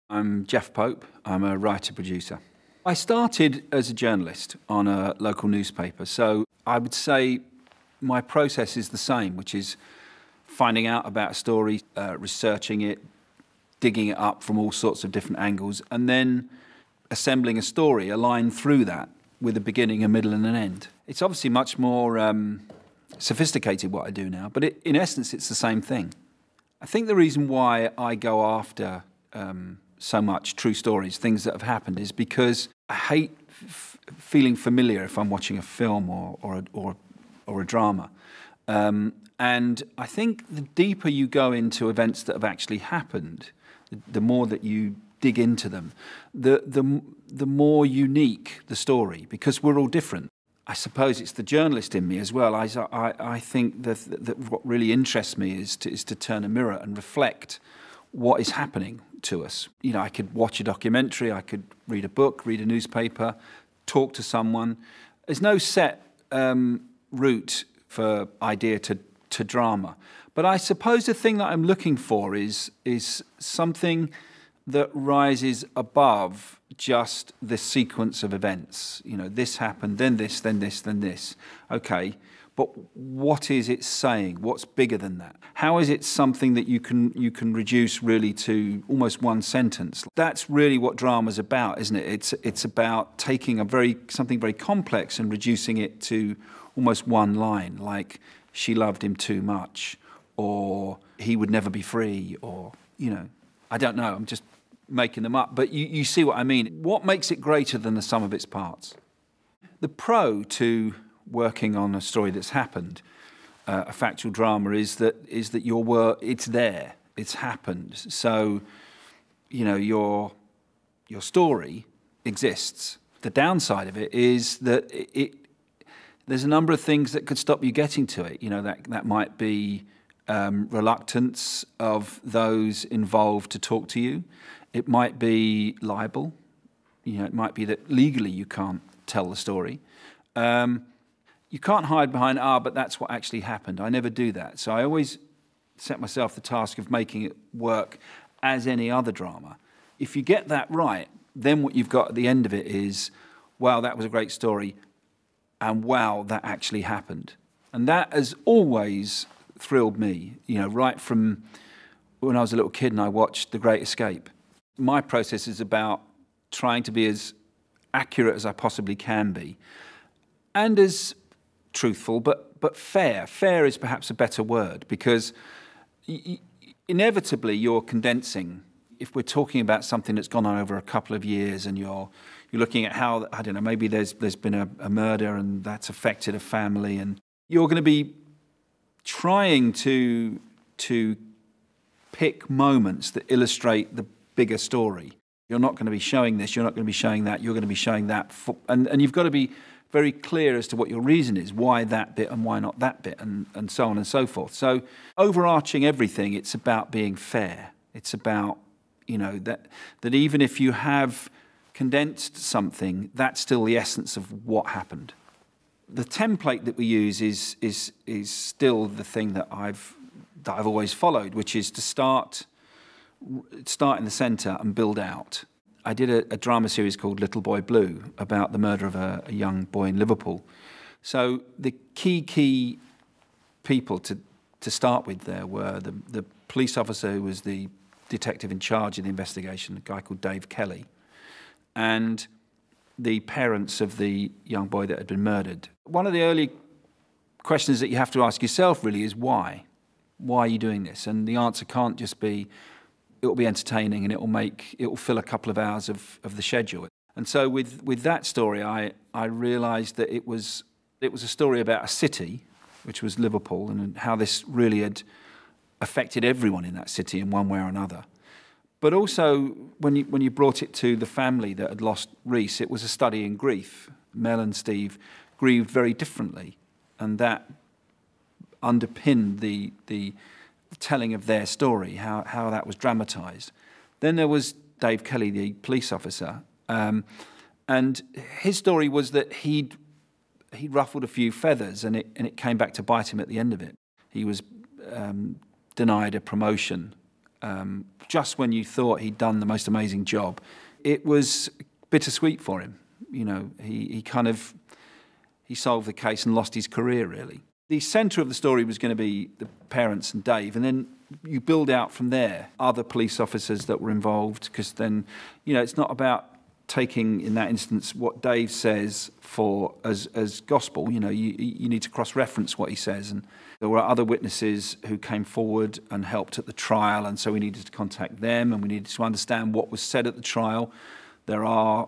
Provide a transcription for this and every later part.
I'm Jeff Pope. I'm a writer-producer. I started as a journalist on a local newspaper, so I would say my process is the same, which is finding out about a story, researching it, digging it up from all sorts of different angles, and then assembling a story, a line through that, with a beginning, a middle and an end. It's obviously much more sophisticated what I do now, but in essence it's the same thing. I think the reason why I go after so much true stories, things that have happened, is because I hate feeling familiar if I'm watching a film or a drama. And I think the deeper you go into events that have actually happened, the more that you dig into them, the more unique the story, because we're all different. I suppose it's the journalist in me as well. I think that what really interests me is to turn a mirror and reflect what is happening to us. You know, I could watch a documentary, I could read a book, read a newspaper, talk to someone. There's no set route for idea to drama. But I suppose the thing that I'm looking for is something that rises above just the sequence of events. You know, this happened, then this, then this, then this. Okay, but what is it saying? What's bigger than that? How is it something that you can reduce really to almost one sentence? That's really what drama's about, isn't it? It's about taking something very complex and reducing it to almost one line, like she loved him too much, or he would never be free, or, you know, I don't know, I'm just making them up, but you see what I mean. What makes it greater than the sum of its parts? The pro to working on a story that's happened, a factual drama, is that your work, it's there, it's happened. So, you know, your story exists. The downside of it is that there's a number of things that could stop you getting to it. You know, that might be reluctance of those involved to talk to you. It might be libel. You know, it might be that legally you can't tell the story. You can't hide behind, but that's what actually happened. I never do that. So I always set myself the task of making it work as any other drama. If you get that right, then what you've got at the end of it is, wow, that was a great story, and wow, that actually happened. And that has always thrilled me, you know, right from when I was a little kid and I watched The Great Escape. My process is about trying to be as accurate as I possibly can be, and as truthful, but fair. Fair is perhaps a better word, because inevitably you're condensing. If we're talking about something that's gone on over a couple of years, and you're looking at how, I don't know, maybe there's been a murder and that's affected a family, and you're going to be trying to pick moments that illustrate the bigger story. You're not going to be showing this, you're not going to be showing that, you're going to be showing that. And you've got to be very clear as to what your reason is, why that bit and why not that bit, and so on and so forth. So overarching everything, it's about being fair. It's about, you know, that even if you have condensed something, that's still the essence of what happened. The template that we use is still the thing that I've always followed, which is to start in the centre and build out. I did a drama series called Little Boy Blue about the murder of a young boy in Liverpool. So the key people to start with there were the police officer who was the detective in charge of the investigation, a guy called Dave Kelly, and the parents of the young boy that had been murdered. One of the early questions that you have to ask yourself really is why? Why are you doing this? And the answer can't just be, it will be entertaining and it will fill a couple of hours of the schedule. And so with that story, I realised that it was a story about a city, which was Liverpool, and how this really had affected everyone in that city in one way or another. But also, when you brought it to the family that had lost Reese, it was a study in grief. Mel and Steve grieved very differently, and that underpinned the telling of their story, how that was dramatised. Then there was Dave Kelly, the police officer, and his story was that he'd ruffled a few feathers, and it came back to bite him at the end of it. He was denied a promotion just when you thought he'd done the most amazing job. It was bittersweet for him. You know, he solved the case and lost his career, really. The centre of the story was going to be the parents and Dave, and then you build out from there other police officers that were involved, because then, you know, it's not about taking, in that instance, what Dave says as gospel. You know, you need to cross-reference what he says, and there were other witnesses who came forward and helped at the trial, and so we needed to contact them, and we needed to understand what was said at the trial. There are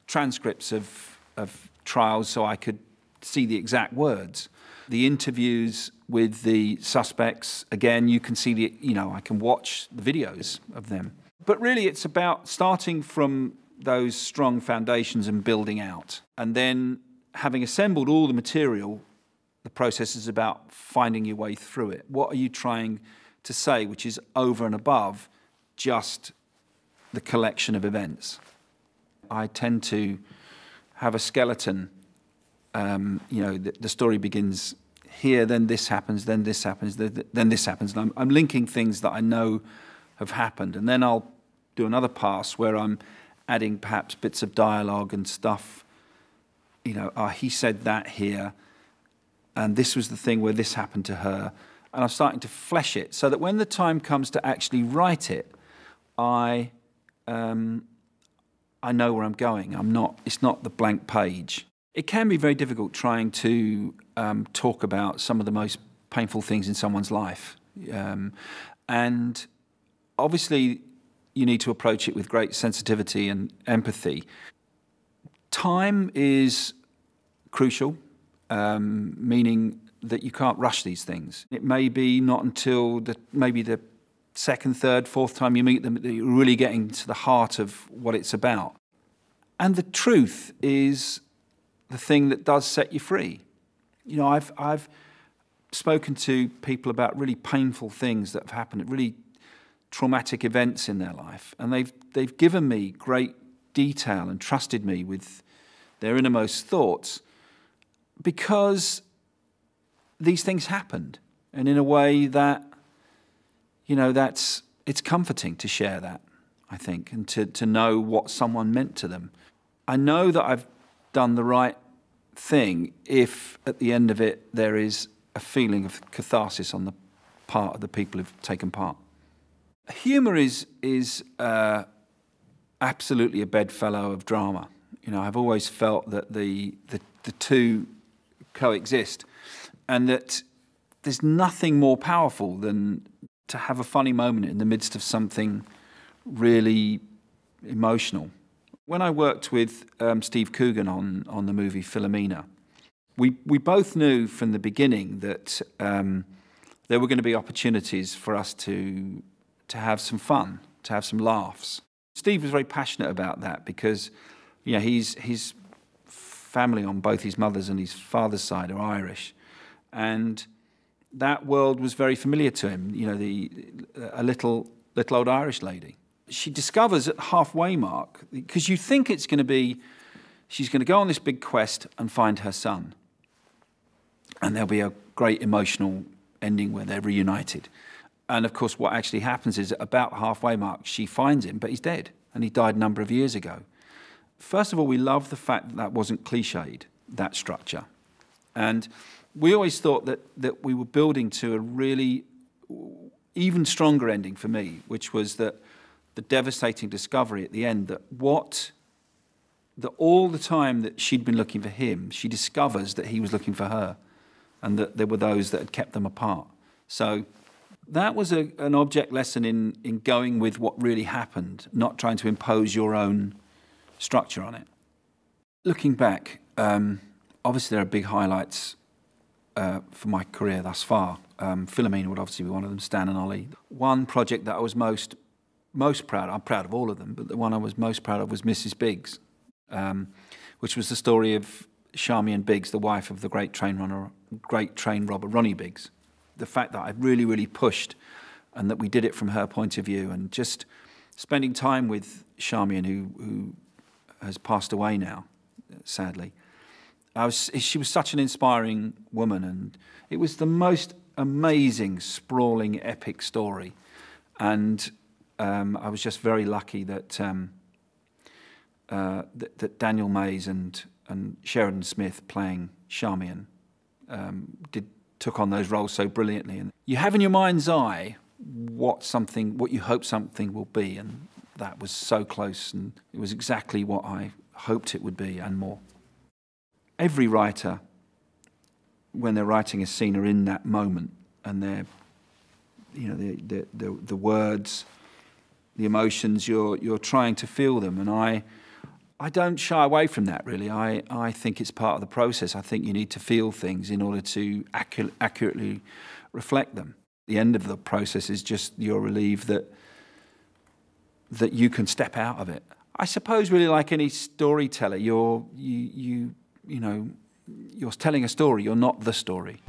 transcripts of trials, so I could see the exact words. The interviews with the suspects, again, you can see I can watch the videos of them. But really, it's about starting from those strong foundations and building out. And then, having assembled all the material, the process is about finding your way through it. What are you trying to say, which is over and above just the collection of events? I tend to have a skeleton. The story begins here, then this happens, then this happens, then this happens. And I'm linking things that I know have happened. And then I'll do another pass where I'm adding perhaps bits of dialogue and stuff. You know, he said that here, and this was the thing where this happened to her. And I'm starting to flesh it so that when the time comes to actually write it, I know where I'm going. It's not the blank page. It can be very difficult trying to talk about some of the most painful things in someone's life. And obviously, you need to approach it with great sensitivity and empathy. Time is crucial, meaning that you can't rush these things. It may be not until maybe the second, third, fourth time you meet them that you're really getting to the heart of what it's about. And the truth is the thing that does set you free. You know, I've spoken to people about really painful things that have happened, really traumatic events in their life, and they've given me great detail and trusted me with their innermost thoughts because these things happened, and in a way that, you know, it's comforting to share that, I think, and to know what someone meant to them. I know that I've done the right thing if at the end of it there is a feeling of catharsis on the part of the people who've taken part. Humour is absolutely a bedfellow of drama. You know, I've always felt that the two coexist, and that there's nothing more powerful than to have a funny moment in the midst of something really emotional. When I worked with Steve Coogan on the movie Philomena, we both knew from the beginning that there were going to be opportunities for us to have some fun, to have some laughs. Steve was very passionate about that because, you know, his family on both his mother's and his father's side are Irish, and that world was very familiar to him. You know, a little old Irish lady. She discovers at the halfway mark, because you think it's going to be, she's going to go on this big quest and find her son, and there'll be a great emotional ending where they're reunited. And of course, what actually happens is at about halfway mark, she finds him, but he's dead, and he died a number of years ago. First of all, we love the fact that wasn't cliched, that structure. And we always thought that we were building to a really even stronger ending for me, which was that the devastating discovery at the end that all the time that she'd been looking for him, she discovers that he was looking for her, and that there were those that had kept them apart. So that was an object lesson in going with what really happened, not trying to impose your own structure on it. Looking back, obviously there are big highlights for my career thus far. Philomena would obviously be one of them, Stan and Ollie. One project that I was most proud of, I'm proud of all of them, but the one I was most proud of was Mrs. Biggs, which was the story of Charmian Biggs, the wife of the great train robber Ronnie Biggs. The fact that I really, really pushed, and that we did it from her point of view, and just spending time with Charmian, who has passed away now, sadly. She was such an inspiring woman, and it was the most amazing, sprawling, epic story. And I was just very lucky that that Daniel Mays and Sheridan Smith playing Charmian took on those roles so brilliantly. And you have in your mind's eye what you hope something will be, and that was so close, and it was exactly what I hoped it would be and more. Every writer, when they're writing a scene, are in that moment, and they're, you know, the words, the emotions, you're trying to feel them, and I don't shy away from that, really. I think it's part of the process. I think you need to feel things in order to accurately reflect them. The end of the process is just you're relieved that you can step out of it. I suppose, really, like any storyteller, you're telling a story. You're not the story.